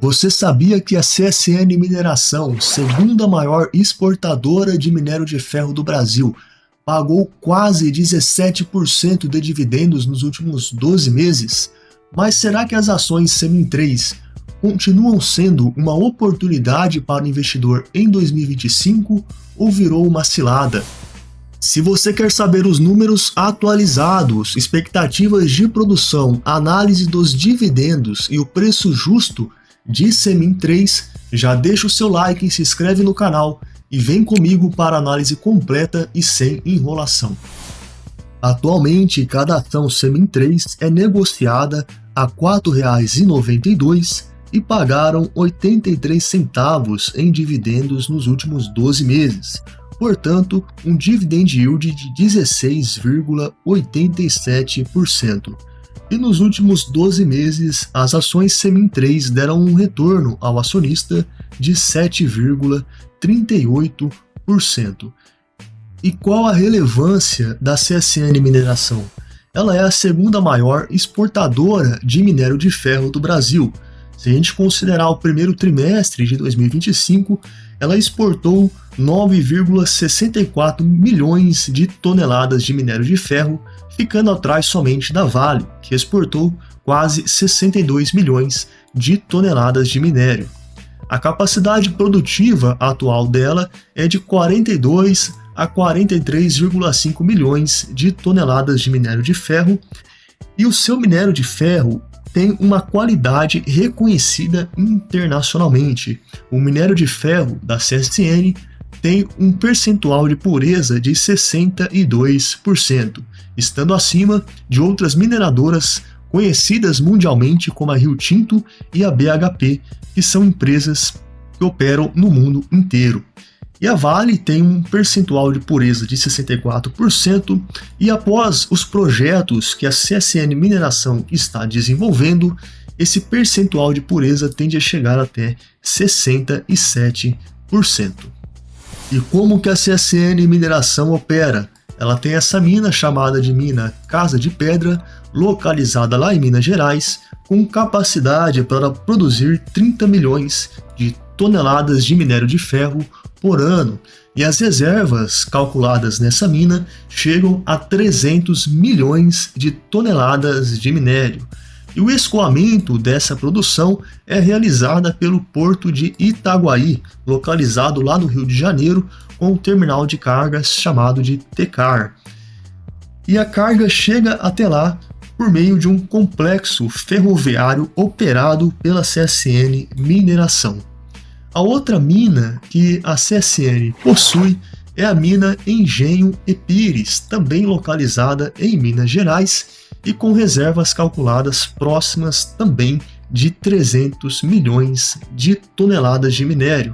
Você sabia que a CSN Mineração, segunda maior exportadora de minério de ferro do Brasil, pagou quase 17% de dividendos nos últimos 12 meses? Mas será que as ações Semin 3 continuam sendo uma oportunidade para o investidor em 2025 ou virou uma cilada? Se você quer saber os números atualizados, expectativas de produção, análise dos dividendos e o preço justo de Semin 3, já deixa o seu like, se inscreve no canal e vem comigo para a análise completa e sem enrolação. Atualmente, cada ação Semin 3 é negociada a R$ 4,92 e pagaram 83 centavos em dividendos nos últimos 12 meses. Portanto, um dividend yield de 16,87%. E nos últimos 12 meses, as ações Semin 3 deram um retorno ao acionista de 7,38%. E qual a relevância da CSN Mineração? Ela é a segunda maior exportadora de minério de ferro do Brasil. Se a gente considerar o primeiro trimestre de 2025, ela exportou 9,64 milhões de toneladas de minério de ferro, ficando atrás somente da Vale, que exportou quase 62 milhões de toneladas de minério. A capacidade produtiva atual dela é de 42 a 43,5 milhões de toneladas de minério de ferro, e o seu minério de ferro tem uma qualidade reconhecida internacionalmente. O minério de ferro da CSN tem um percentual de pureza de 62%, estando acima de outras mineradoras conhecidas mundialmente como a Rio Tinto e a BHP, que são empresas que operam no mundo inteiro. E a Vale tem um percentual de pureza de 64%, e após os projetos que a CSN Mineração está desenvolvendo, esse percentual de pureza tende a chegar até 67%. E como que a CSN Mineração opera? Ela tem essa mina chamada de mina Casa de Pedra, localizada lá em Minas Gerais, com capacidade para produzir 30 milhões de toneladas de minério de ferro por ano, e as reservas calculadas nessa mina chegam a 300 milhões de toneladas de minério. E o escoamento dessa produção é realizada pelo porto de Itaguaí, localizado lá no Rio de Janeiro, com um terminal de cargas chamado de Tecar. E a carga chega até lá por meio de um complexo ferroviário operado pela CSN Mineração. A outra mina que a CSN possui é a mina Engenho e Pires, também localizada em Minas Gerais e com reservas calculadas próximas também de 300 milhões de toneladas de minério.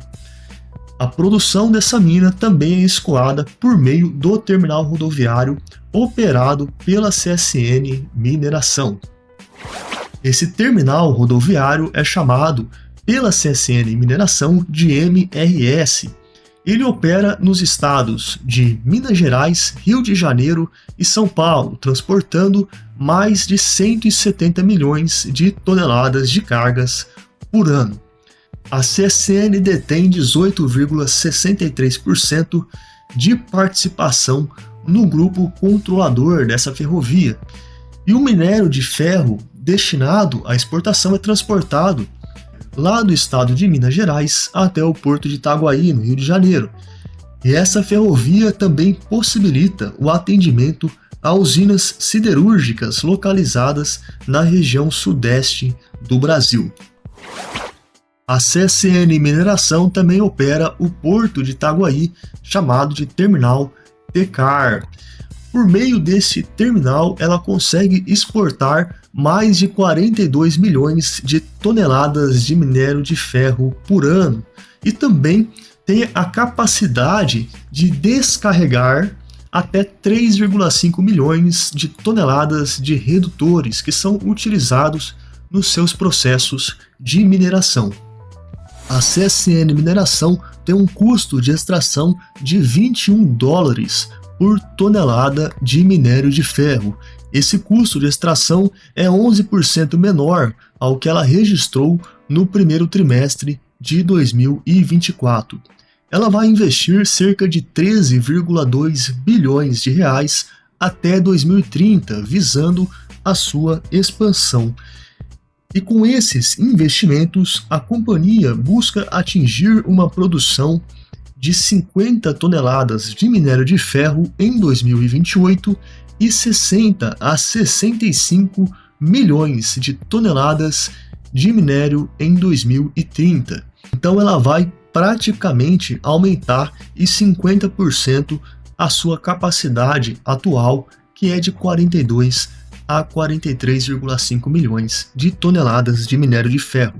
A produção dessa mina também é escoada por meio do terminal rodoviário operado pela CSN Mineração. Esse terminal rodoviário é chamado pela CSN Mineração de MRS. Ele opera nos estados de Minas Gerais, Rio de Janeiro e São Paulo, transportando mais de 170 milhões de toneladas de cargas por ano. A CSN detém 18,63% de participação no grupo controlador dessa ferrovia. E o minério de ferro destinado à exportação é transportado lá do estado de Minas Gerais até o porto de Itaguaí, no Rio de Janeiro. E essa ferrovia também possibilita o atendimento a usinas siderúrgicas localizadas na região sudeste do Brasil. A CSN Mineração também opera o porto de Itaguaí, chamado de Terminal Tecar. Por meio desse terminal, ela consegue exportar mais de 42 milhões de toneladas de minério de ferro por ano, e também tem a capacidade de descarregar até 3,5 milhões de toneladas de redutores que são utilizados nos seus processos de mineração. A CSN Mineração tem um custo de extração de $21 por tonelada de minério de ferro. Esse custo de extração é 11% menor ao que ela registrou no primeiro trimestre de 2024. Ela vai investir cerca de 13,2 bilhões de reais até 2030, visando a sua expansão. E com esses investimentos, a companhia busca atingir uma produção de 50 toneladas de minério de ferro em 2028 e 60 a 65 milhões de toneladas de minério em 2030. Então ela vai praticamente aumentar em 50% a sua capacidade atual, que é de 42 a 43,5 milhões de toneladas de minério de ferro.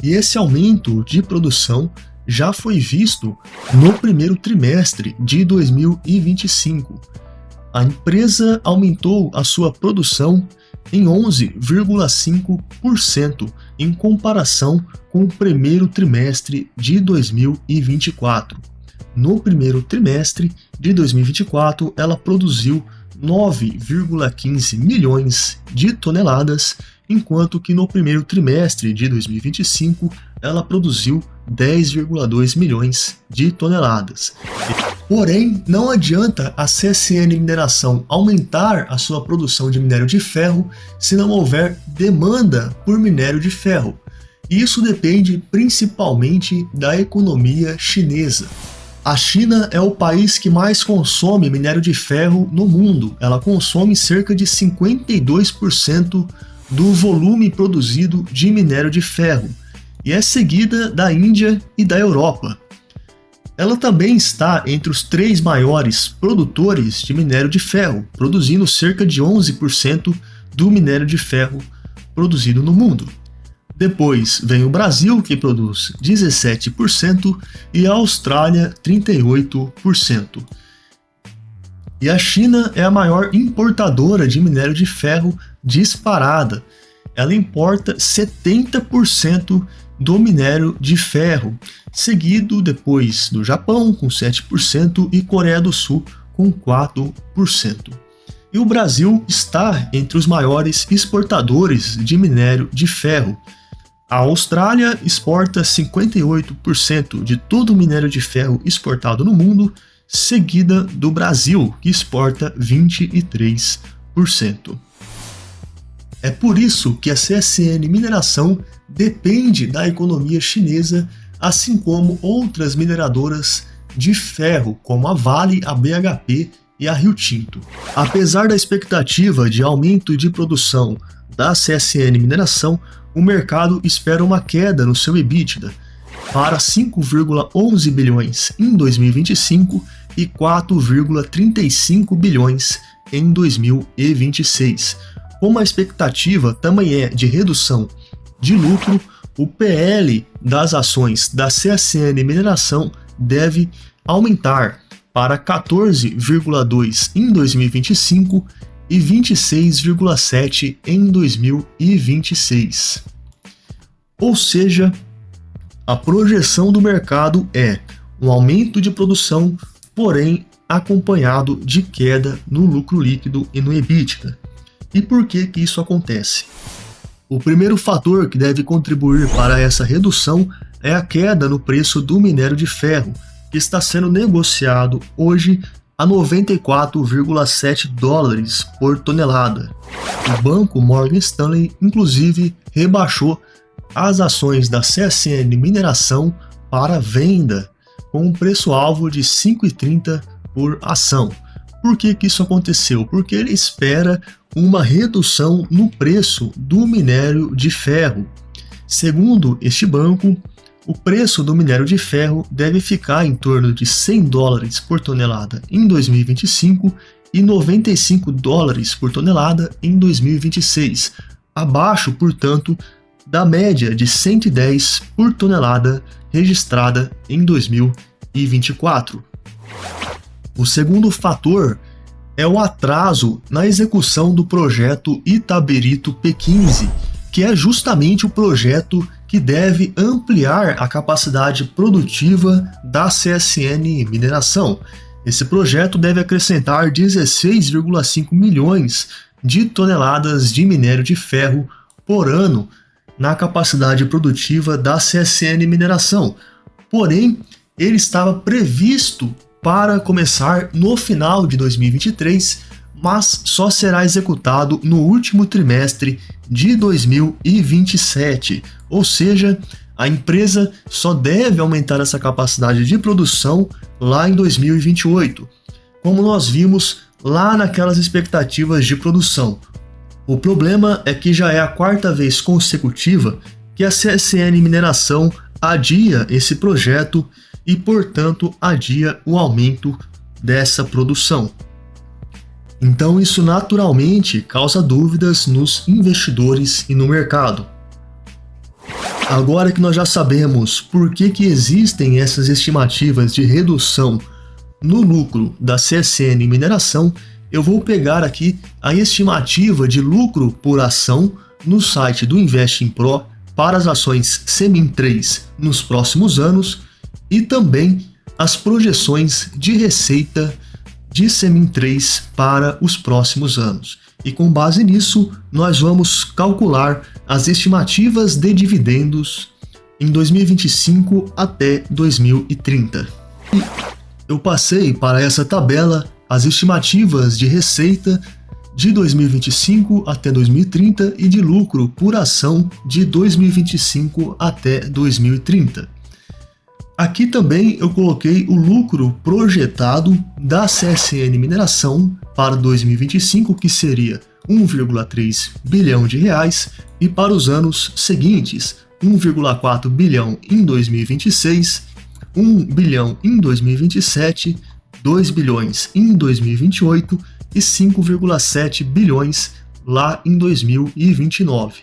E esse aumento de produção já foi visto no primeiro trimestre de 2025. A empresa aumentou a sua produção em 11,5% em comparação com o primeiro trimestre de 2024. No primeiro trimestre de 2024, ela produziu 9,15 milhões de toneladas, enquanto que no primeiro trimestre de 2025 ela produziu 10,2 milhões de toneladas. Porém, não adianta a CSN Mineração aumentar a sua produção de minério de ferro se não houver demanda por minério de ferro. Isso depende principalmente da economia chinesa. A China é o país que mais consome minério de ferro no mundo. Ela consome cerca de 52% do volume produzido de minério de ferro e é seguida da Índia e da Europa. Ela também está entre os 3 maiores produtores de minério de ferro, produzindo cerca de 11% do minério de ferro produzido no mundo. Depois vem o Brasil, que produz 17%, e a Austrália 38%. E a China é a maior importadora de minério de ferro disparada. Ela importa 70% do minério de ferro, seguido depois do Japão com 7% e Coreia do Sul com 4%. E o Brasil está entre os maiores exportadores de minério de ferro. A Austrália exporta 58% de todo o minério de ferro exportado no mundo, seguida do Brasil, que exporta 23%. É por isso que a CSN Mineração depende da economia chinesa, assim como outras mineradoras de ferro, como a Vale, a BHP e a Rio Tinto. Apesar da expectativa de aumento de produção da CSN Mineração, o mercado espera uma queda no seu EBITDA para 5,11 bilhões em 2025 e 4,35 bilhões em 2026. Como a expectativa também é de redução de lucro, o PL das ações da CSN Mineração deve aumentar para 14,2 em 2025 e 26,7 em 2026. Ou seja, a projeção do mercado é um aumento de produção, porém acompanhado de queda no lucro líquido e no EBITDA. E por que isso acontece? O primeiro fator que deve contribuir para essa redução é a queda no preço do minério de ferro, que está sendo negociado hoje a 94,7 dólares por tonelada. O banco Morgan Stanley, inclusive, rebaixou as ações da CSN Mineração para venda, com um preço-alvo de R$ 5,30 por ação. Por que isso aconteceu? Porque ele espera uma redução no preço do minério de ferro. Segundo este banco, o preço do minério de ferro deve ficar em torno de 100 dólares por tonelada em 2025 e 95 dólares por tonelada em 2026, abaixo, portanto, da média de 110 por tonelada registrada em 2024. O segundo fator é o atraso na execução do projeto Itaberito P15, que é justamente o projeto que deve ampliar a capacidade produtiva da CSN Mineração. Esse projeto deve acrescentar 16,5 milhões de toneladas de minério de ferro por ano na capacidade produtiva da CSN Mineração. Porém, ele estava previsto para começar no final de 2023, mas só será executado no último trimestre de 2027. Ou seja, a empresa só deve aumentar essa capacidade de produção lá em 2028, como nós vimos lá naquelas expectativas de produção. O problema é que já é a quarta vez consecutiva que a CSN Mineração adia esse projeto e, portanto, adia o aumento dessa produção. Então, isso naturalmente causa dúvidas nos investidores e no mercado. Agora que nós já sabemos por que existem essas estimativas de redução no lucro da CSN Mineração, eu vou pegar aqui a estimativa de lucro por ação no site do Investing Pro para as ações Semin 3 nos próximos anos e também as projeções de receita de Semin 3 para os próximos anos. E com base nisso, nós vamos calcular as estimativas de dividendos em 2025 até 2030. E eu passei para essa tabela as estimativas de receita de 2025 até 2030 e de lucro por ação de 2025 até 2030. Aqui também eu coloquei o lucro projetado da CSN Mineração para 2025, que seria 1,3 bilhão de reais, e para os anos seguintes, 1,4 bilhão em 2026, 1 bilhão em 2027, 2 bilhões em 2028 e 5,7 bilhões lá em 2029.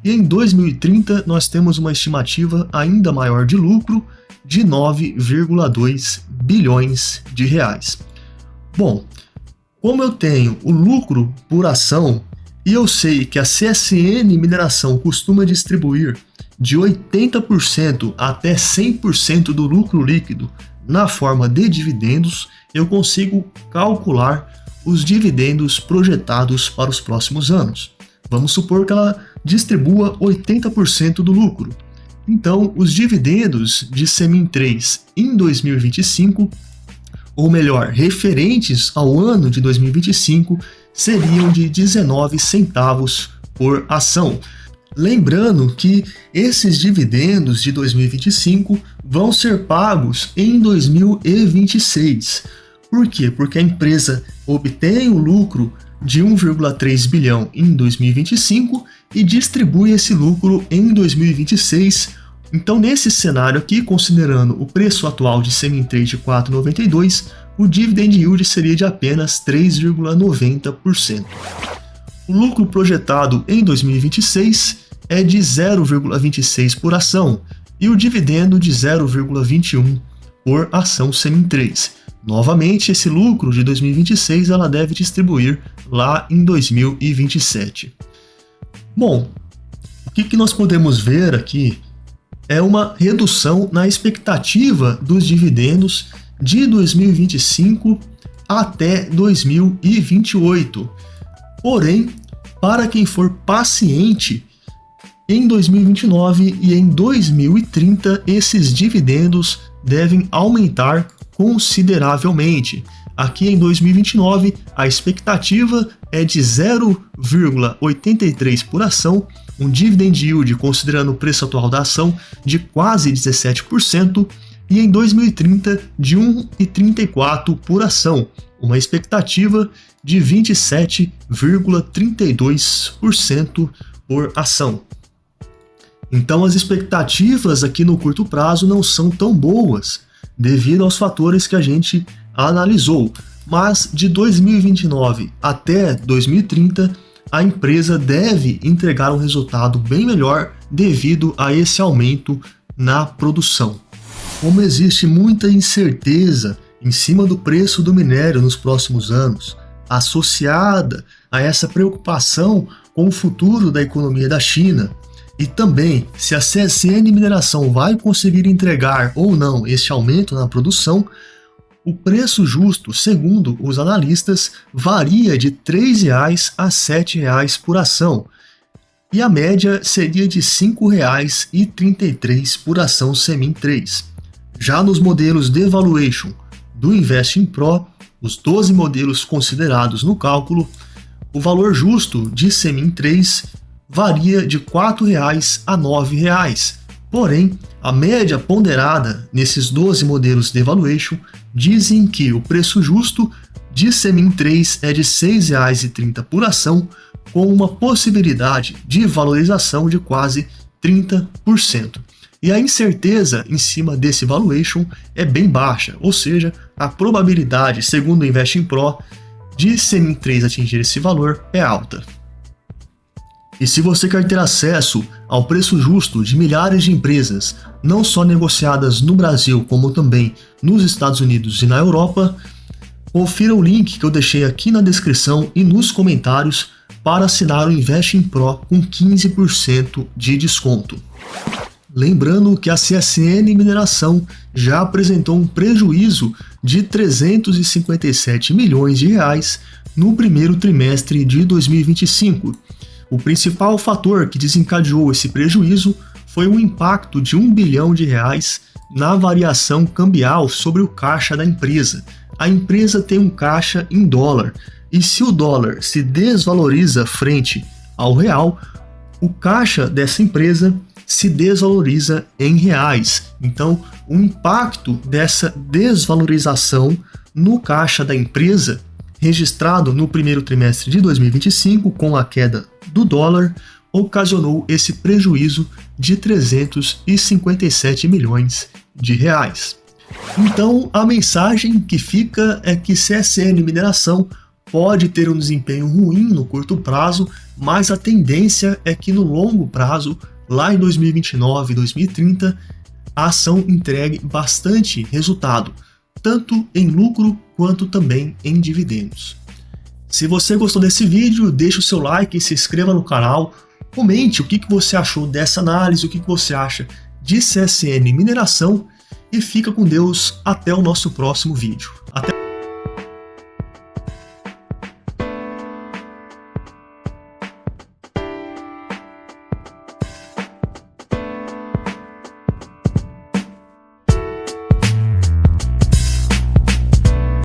E em 2030 nós temos uma estimativa ainda maior de lucro de 9,2 bilhões de reais. Bom, como eu tenho o lucro por ação e eu sei que a CSN Mineração costuma distribuir de 80% até 100% do lucro líquido na forma de dividendos, eu consigo calcular os dividendos projetados para os próximos anos. Vamos supor que ela distribua 80% do lucro. Então, os dividendos de Semin 3 em 2025, ou melhor, referentes ao ano de 2025, seriam de 19 centavos por ação. Lembrando que esses dividendos de 2025 vão ser pagos em 2026. Por quê? Porque a empresa obtém o lucro de 1,3 bilhão em 2025 e distribui esse lucro em 2026. Então, nesse cenário aqui, considerando o preço atual de Semin 3 de 4,92, o dividend yield seria de apenas 3,90%. O lucro projetado em 2026 é de 0,26 por ação e o dividendo de 0,21 por ação Semin 3. Novamente, esse lucro de 2026 ela deve distribuir lá em 2027. Bom, o que nós podemos ver aqui é uma redução na expectativa dos dividendos de 2025 até 2028. Porém, para quem for paciente, em 2029 e em 2030 esses dividendos devem aumentar consideravelmente. Aqui em 2029 a expectativa é de 0,83 por ação, um dividend yield considerando o preço atual da ação de quase 17%, e em 2030 de 1,34 por ação, uma expectativa de 27,32% por ação. Então as expectativas aqui no curto prazo não são tão boas, devido aos fatores que a gente analisou, mas de 2029 até 2030 a empresa deve entregar um resultado bem melhor devido a esse aumento na produção. Como existe muita incerteza em cima do preço do minério nos próximos anos, associada a essa preocupação com o futuro da economia da China, e também se a CSN Mineração vai conseguir entregar ou não este aumento na produção, o preço justo, segundo os analistas, varia de R$ 3,00 a R$ 7,00 por ação. e a média seria de R$ 5,33 por ação Semin 3. Já nos modelos de valuation do Investing Pro, os 12 modelos considerados no cálculo, o valor justo de Semin 3 varia de R$ 4,00 a R$ 9,00. Porém, a média ponderada nesses 12 modelos de valuation dizem que o preço justo de Semin 3 é de R$ 6,30 por ação, com uma possibilidade de valorização de quase 30%. E a incerteza em cima desse valuation é bem baixa, ou seja, a probabilidade, segundo o Investing Pro, de Semin 3 atingir esse valor é alta. E se você quer ter acesso ao preço justo de milhares de empresas, não só negociadas no Brasil, como também nos Estados Unidos e na Europa, confira o link que eu deixei aqui na descrição e nos comentários para assinar o Investing Pro com 15% de desconto. Lembrando que a CSN Mineração já apresentou um prejuízo de R$ 357 milhões no primeiro trimestre de 2025. O principal fator que desencadeou esse prejuízo foi o impacto de R$ 1 bilhão na variação cambial sobre o caixa da empresa. A empresa tem um caixa em dólar, e se o dólar se desvaloriza frente ao real, o caixa dessa empresa se desvaloriza em reais. Então, o impacto dessa desvalorização no caixa da empresa, registrado no primeiro trimestre de 2025, com a queda do dólar, ocasionou esse prejuízo de R$ 357 milhões. Então, a mensagem que fica é que CSN Mineração pode ter um desempenho ruim no curto prazo, mas a tendência é que no longo prazo, lá em 2029 e 2030, a ação entregue bastante resultado, tanto em lucro quanto também em dividendos. Se você gostou desse vídeo, deixe o seu like, se inscreva no canal, comente o que você achou dessa análise, o que você acha de CSN Mineração e fica com Deus até o nosso próximo vídeo. Até